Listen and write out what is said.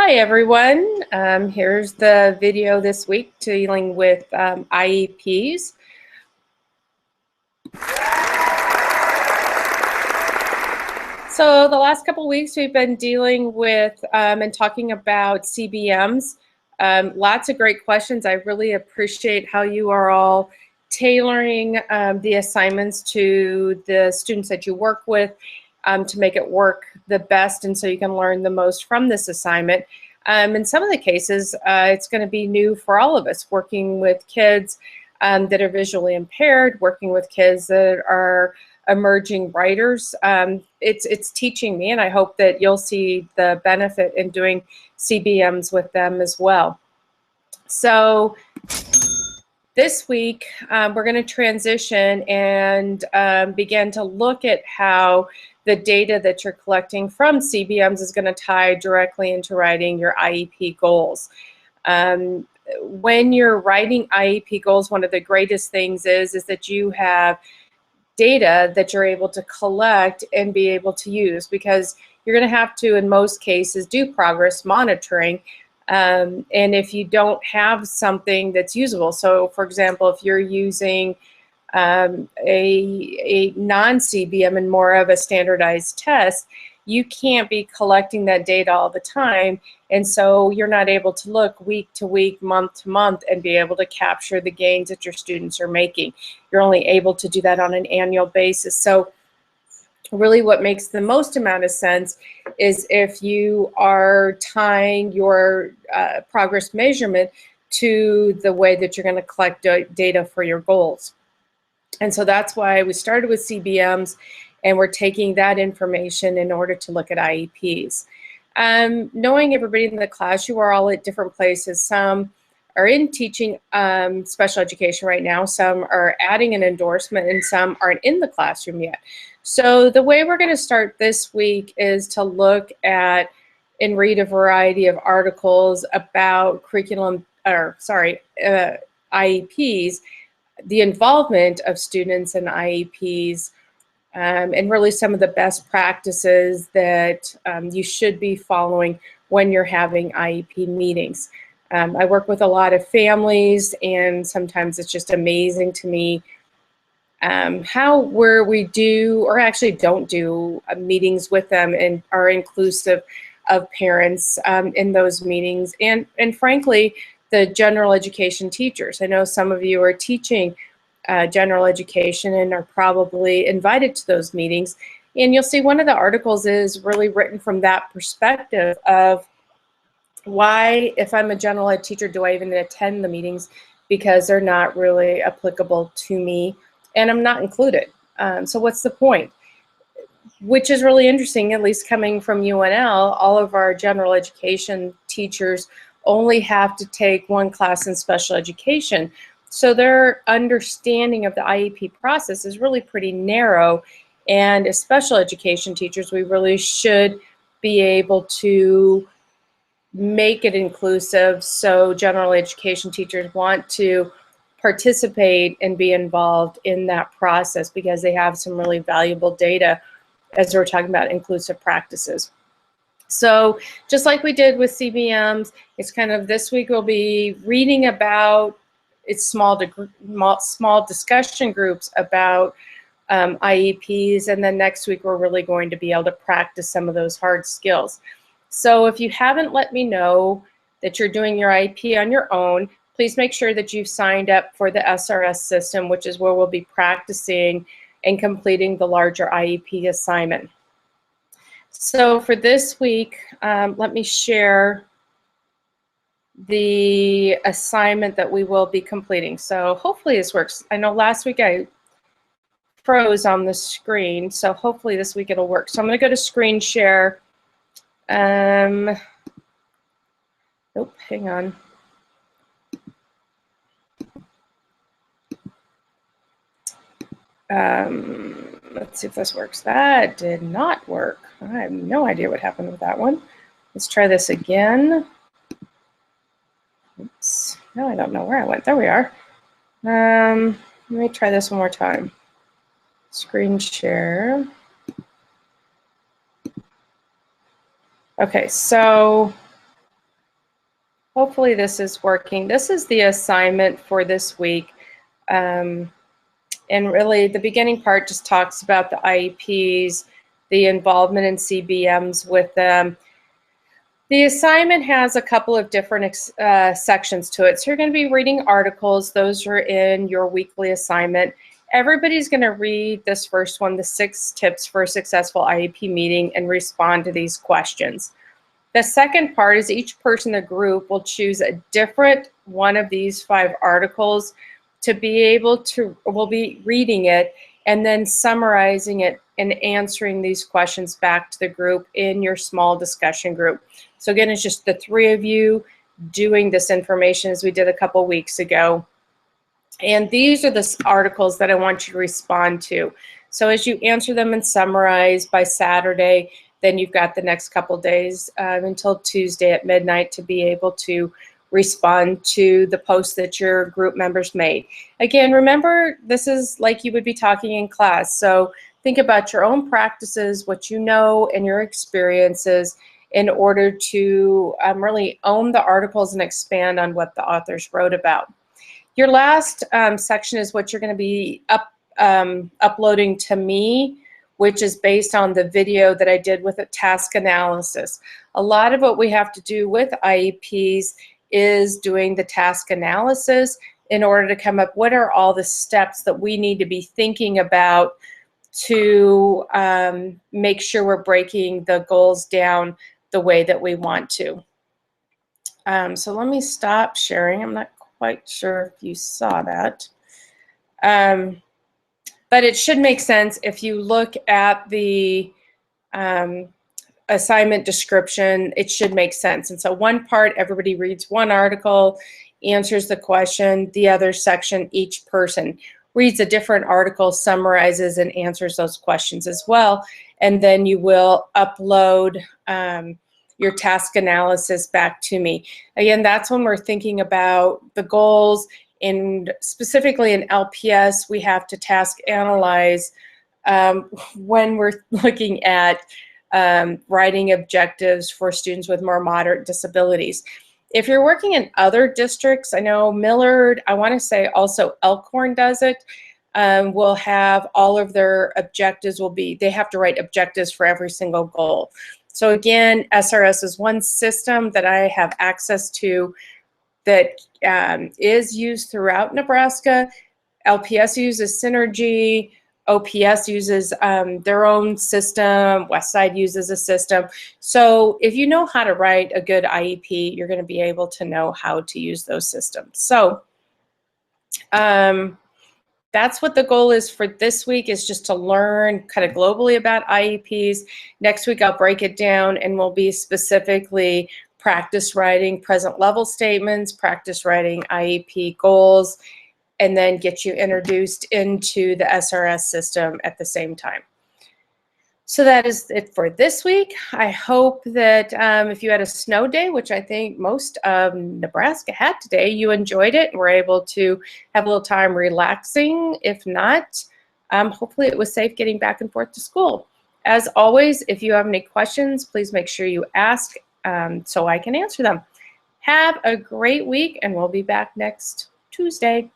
Hi everyone, here's the video this week dealing with IEPs. So the last couple weeks we've been dealing with and talking about CBMs. Lots of great questions. I really appreciate how you are all tailoring the assignments to the students that you work with to make it work the best and so you can learn the most from this assignment. In some of the cases, it's going to be new for all of us, working with kids that are visually impaired, working with kids that are emerging writers. It's teaching me, and I hope that you'll see the benefit in doing CBMs with them as well. So this week, we're going to transition and begin to look at how the data that you're collecting from CBMs is going to tie directly into writing your IEP goals. When you're writing IEP goals, one of the greatest things is that you have data that you're able to collect and be able to use, because you're going to have to, in most cases, do progress monitoring. And if you don't have something that's usable, so for example, if you're using a non-CBM and more of a standardized test, you can't be collecting that data all the time, and so you're not able to look week to week, month to month, and be able to capture the gains that your students are making. You're only able to do that on an annual basis. So really what makes the most amount of sense is if you are tying your progress measurement to the way that you're going to collect data for your goals. And so that's why we started with CBMs, and we're taking that information in order to look at IEPs. Knowing everybody in the class, you are all at different places. Some are in teaching special education right now, some are adding an endorsement, and some aren't in the classroom yet. So the way we're going to start this week is to look at and read a variety of articles about IEPs, the involvement of students in IEPs, and really some of the best practices that you should be following when you're having IEP meetings. I work with a lot of families, and sometimes it's just amazing to me where we do or actually don't do meetings with them and are inclusive of parents in those meetings, and frankly, the general education teachers. I know some of you are teaching general education and are probably invited to those meetings, and you'll see one of the articles is really written from that perspective of why, if I'm a general ed teacher, do I even attend the meetings, because they're not really applicable to me and I'm not included. So what's the point? Which is really interesting, at least coming from UNL, all of our general education teachers only have to take one class in special education. So their understanding of the IEP process is really pretty narrow. And as special education teachers, we really should be able to make it inclusive, so general education teachers want to participate and be involved in that process, because they have some really valuable data as we're talking about inclusive practices. So just like we did with CBMs, it's kind of this week we'll be reading about small discussion groups about IEPs, and then next week we're really going to be able to practice some of those hard skills. So if you haven't let me know that you're doing your IEP on your own, please make sure that you've signed up for the SRS system, which is where we'll be practicing and completing the larger IEP assignment. So for this week, let me share the assignment that we will be completing. So hopefully this works. I know last week I froze on the screen, so hopefully this week it'll work. So I'm going to go to screen share. Nope, hang on. Let's see if this works. That did not work. I have no idea what happened with that one. Let's try this again. Oops. Now I don't know where I went. There we are. Let me try this one more time. Screen share. Okay, so Hopefully this is working. This is the assignment for this week. And really the beginning part just talks about the IEPs, the involvement in CBMs with them. The assignment has a couple of different sections to it. So you're going to be reading articles. Those are in your weekly assignment. Everybody's going to read this first one, the 6 tips for a successful IEP meeting, and respond to these questions. The second part is each person in the group will choose a different one of these 5 articles to be able to, we'll be reading it and then summarizing it and answering these questions back to the group in your small discussion group. So again, it's just the 3 of you doing this information as we did a couple weeks ago. And these are the articles that I want you to respond to. So as you answer them and summarize by Saturday, then you've got the next couple days until Tuesday at midnight to be able to respond to the posts that your group members made. Again, remember, this is like you would be talking in class. So think about your own practices, what you know, and your experiences in order to really own the articles and expand on what the authors wrote about. Your last section is what you're going to be uploading to me, which is based on the video that I did with a task analysis. A lot of what we have to do with IEPs is doing the task analysis in order to come up, what are all the steps that we need to be thinking about to make sure we're breaking the goals down the way that we want to. So let me stop sharing. I'm not quite sure if you saw that. But it should make sense if you look at the assignment description. It should make sense. And so one part, everybody reads one article, answers the question. The other section, each person reads a different article, summarizes and answers those questions as well. And then you will upload your task analysis back to me. Again, that's when we're thinking about the goals. And specifically in LPS, we have to task analyze when we're looking at writing objectives for students with more moderate disabilities. If you're working in other districts, I know Millard, I want to say also Elkhorn does it, will have all of their objectives they have to write objectives for every single goal. So again, SRS is one system that I have access to that is used throughout Nebraska. LPS uses Synergy. OPS uses their own system. Westside uses a system. So if you know how to write a good IEP, you're going to be able to know how to use those systems. So that's what the goal is for this week, is just to learn kind of globally about IEPs. Next week, I'll break it down and we'll be specifically practice writing present level statements, practice writing IEP goals, and then get you introduced into the SRS system at the same time. So that is it for this week. I hope that if you had a snow day, which I think most of Nebraska had today, you enjoyed it and were able to have a little time relaxing. If not, hopefully it was safe getting back and forth to school. As always, if you have any questions, please make sure you ask so I can answer them. Have a great week, and we'll be back next Tuesday.